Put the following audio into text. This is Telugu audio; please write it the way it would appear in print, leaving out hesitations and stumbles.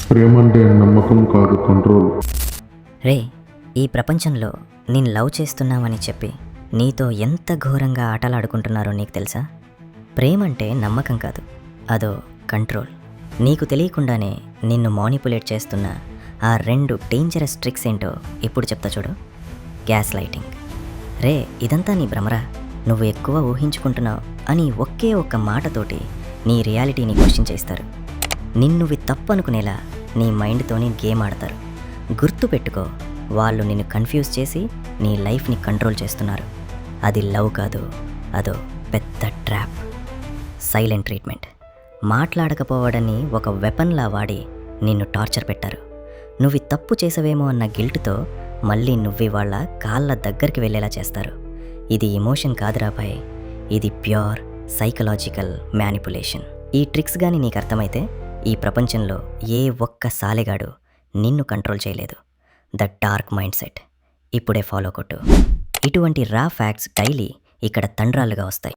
ప్రేమంటే నమ్మకం కాదు, కంట్రోల్. రే, ఈ ప్రపంచంలో నేను లవ్ చేస్తున్నామని చెప్పి నీతో ఎంత ఘోరంగా ఆటలాడుకుంటున్నారో నీకు తెలుసా? ప్రేమంటే నమ్మకం కాదు, అదో కంట్రోల్. నీకు తెలియకుండానే నిన్ను మానిపులేట్ చేస్తున్న ఆ 2 డేంజరస్ ట్రిక్స్ ఏంటో ఇప్పుడు చెప్తా చూడు. Gas lighting. రే, ఇదంతా నీ భ్రమరా, నువ్వు ఎక్కువ ఊహించుకుంటున్నావు అని ఒకే ఒక్క మాటతోటి నీ రియాలిటీని క్వశ్చన్ చేస్తారు. నిన్నువి తప్పు అనుకునేలా నీ మైండ్తోని గేమ్ ఆడతారు. గుర్తుపెట్టుకో, వాళ్ళు నిన్ను కన్ఫ్యూజ్ చేసి నీ లైఫ్ని కంట్రోల్ చేస్తున్నారు. అది లవ్ కాదు, అదో పెద్ద ట్రాప్. Silent treatment. మాట్లాడకపోవడాన్ని ఒక వెపన్లా వాడి నిన్ను టార్చర్ పెట్టారు. నువ్వు తప్పు చేసవేమో అన్న గిల్ట్తో మళ్ళీ నువ్వు వాళ్ళ కాళ్ళ దగ్గరికి వెళ్ళేలా చేస్తారు. ఇది ఎమోషన్ కాదురా భాయ్, ఇది ప్యూర్ సైకలాజికల్ మ్యానిపులేషన్. ఈ ట్రిక్స్ కానీ నీకు అర్థమైతే ఈ ప్రపంచంలో ఏ ఒక్క సాలెగాడు నిన్ను కంట్రోల్ చేయలేదు. The dark mind set. ఇప్పుడే ఫాలో కొట్టు. ఇటువంటి రా ఫ్యాక్ట్స్ డైలీ ఇక్కడ తండ్రాలుగా వస్తాయి.